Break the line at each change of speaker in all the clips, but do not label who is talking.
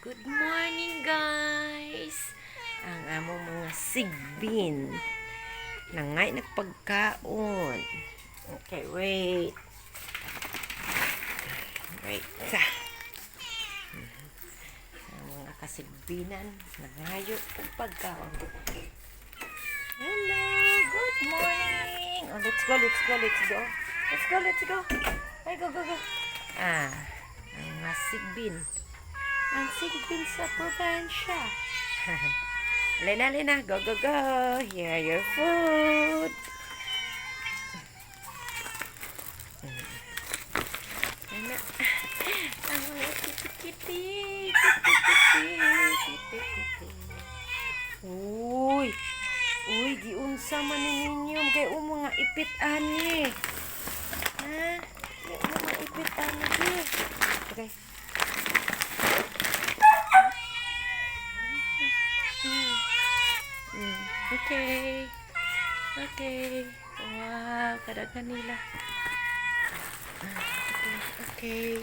Good morning, guys! Ang among mga sigbin. Nangay nagpagkaon. Okay, wait. Wait. Ang mga kasigbinan, nangayo og pagkaon. Hello! Good morning! Oh, let's go. Let's go. Ay, go. Ang mga sigbin. Ang sigbin sa probinsya. Lena. Go. Here your food. Lena. Ang mga kitty. Uy, giunsa man ninyo kay mga ipit ani. Ha? Mga ipit ani di. Okay. Okay. Wow, kadaghan nila. Okay.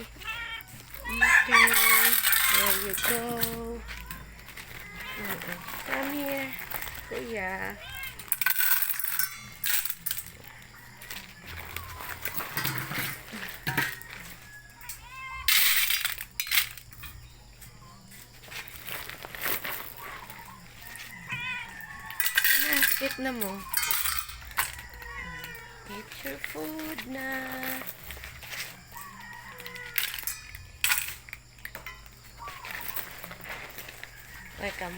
There you go. Come here. Kuya. Eat na mo. Eat your food na. Welcome.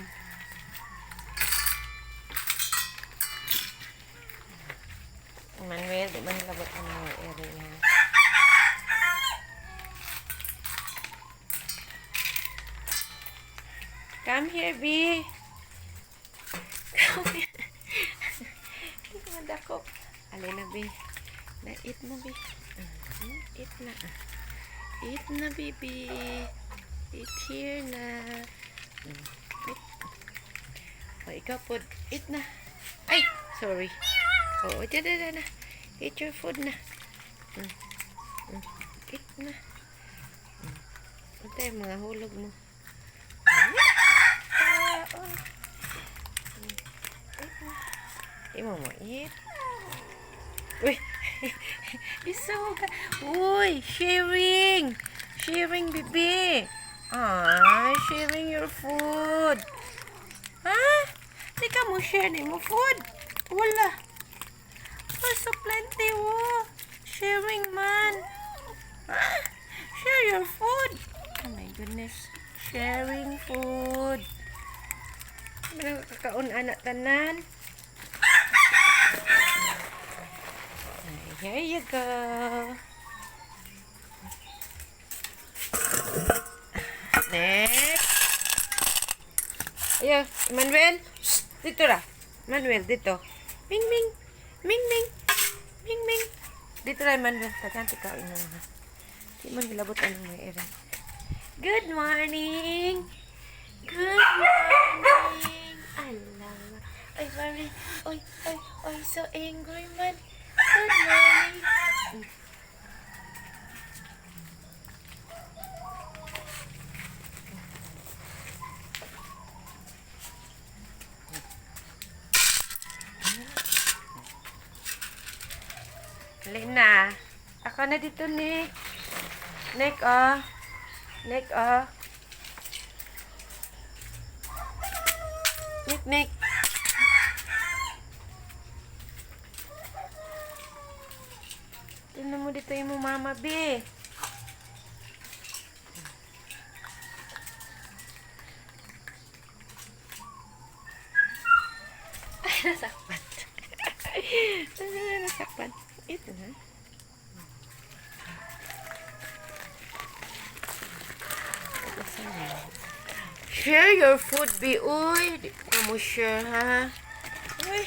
Manuel, di man labot ang mga area niya. Come here, B. Come here. Hindi ko madakop. Alin na, B. Eat na, B. Eat na. Eat na, baby. Eat here na. Eat. O, ikaw po. Eat na. Ay, sorry. O, dyan na. Eat your food na. Eat na. Ito yung mga hulog mo. Eat mo. Eat. Uy. Isuga. Uy, sharing, baby. Ay, sharing your food. Ha? Di ka mo share ni mo food? Wala. Oh, so plenty, oh. Sharing man. Ha? Share your food. Oh my goodness. Sharing food. Ano kakaon anak tanan? Here you go. Next. Ayo, Manuel. Dito ra. Manuel, dito. Ming. Dito ra, Manuel. Taganti ka ino. Di man gilabot ang mga ere. Good morning. Allah. Ay, worry. Oy, so angry man. Good morning. Lena, ako na dito, Nick. Nick. Nick. Tignan mo dito yung mama, B. Ay, nasakpan. Nasakpan. Ito na. Share your food, B. Uy, di ka mo share, ha? Uy,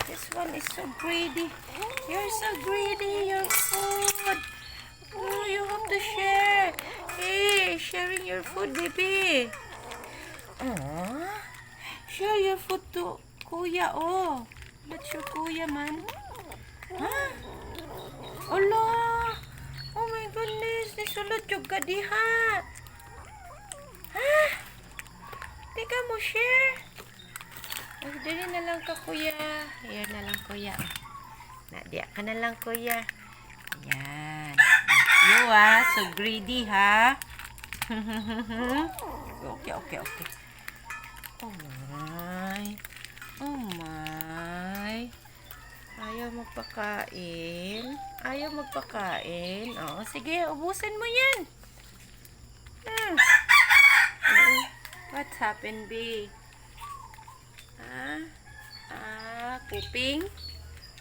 this one is so greedy. You're so greedy, your food. Oh, you have to share. Hey, sharing your food, baby. Aww. Share your food to kuya, oh. That's your kuya, man. Huh? Allah. Oh my goodness. Nisulod yung ka diha. Ha? mo share. Ay, dali na lang ka, kuya. Ayan na lang, kuya. Diya ka na lang, kuya. Ayan. You, so greedy, ha? Okay. Oh, my. Oh, my. Ayaw magpakain. Oo, sige, ubusin mo yan. What's happened, B?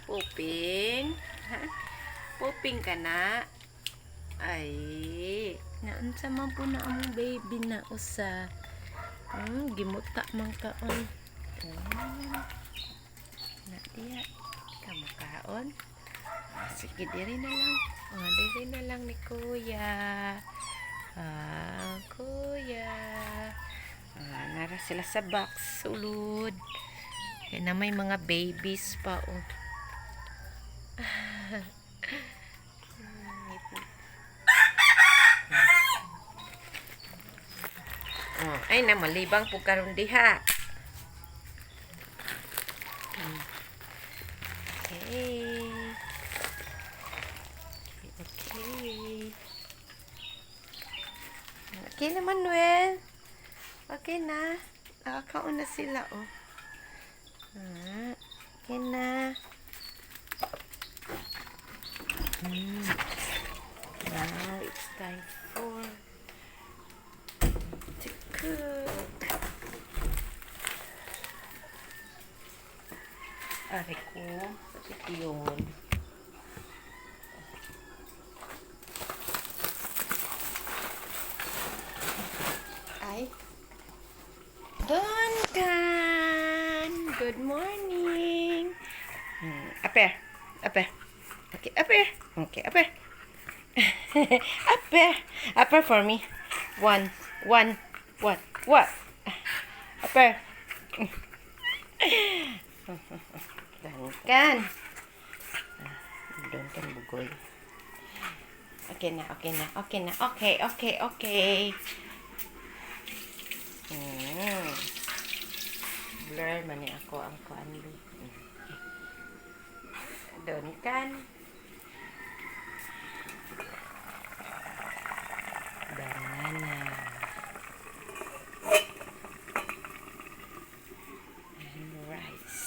Pooping? Pooping ka na? Ay, naansa man po na ang baby na usa. Gimuta man kaon. Diya, kamakaon. Sige, diri na lang. Diri na lang ni kuya. Kuya. Nara sila sa box. Sulod. Yan na may mga babies pa, oh. Ay na, malibang po karon diha. Okay na, Manuel. Okay na. Nakakaon na sila, oh. Okay na. Now it's time to cook. Aray ko. Bakit yun? Ay. Duncan! Good morning! Aper. Okay, aper. Aper for me. One. What? Aper. Duncan bugoy. Okay na. Okay. Blur man ni ako ang kuanlo. Duncan. Banana. And rice.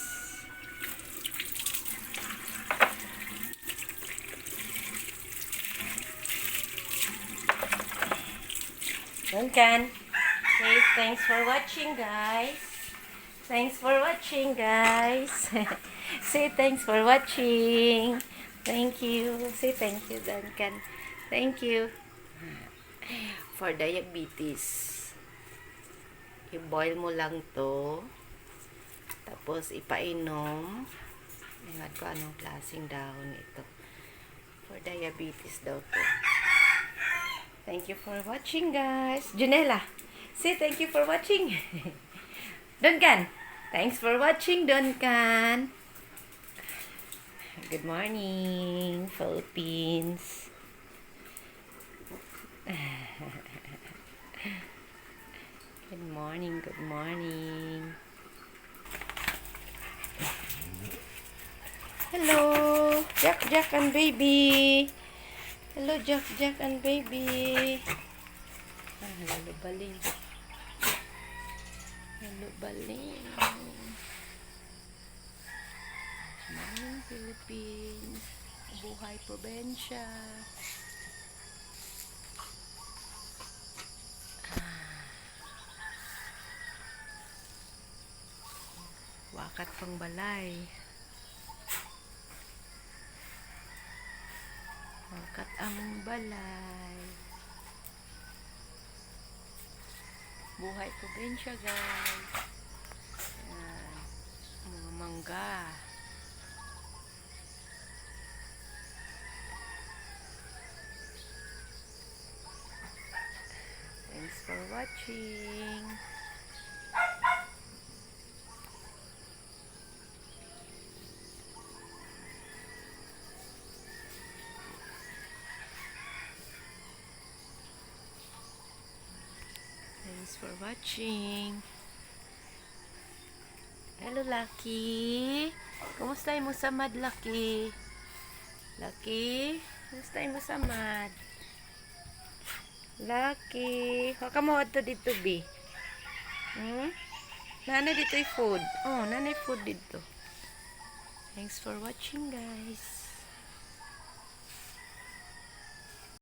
Duncan. Okay, thanks for watching, guys. Say thanks for watching. Thank you. Say thank you, Duncan. Thank you. For diabetes, i-boil mo lang to. Tapos ipainom. Ewan ko anong klaseng dahon ito. For diabetes daw to. Thank you for watching, guys. Junella, say thank you for watching. Duncan, thanks for watching, Duncan. Good morning, Philippines. Good morning. Hello, Jack and baby. Hello, Jack and baby. Hello, baling. Morning, Philippines. Buhay probinsya. Wakat pang balay. Wakat among balay. Buhay probinsya, guys. Ayan. Mga mangga. Thanks for watching. Thanks for watching. Hello, Lucky. Kumusta mo sa mad, Lucky? Lucky? Kumusta mo sa mad? Lucky. Haka mo ato dito, B. Nana dito yung food. Oh, nana yung food dito. Thanks for watching, guys.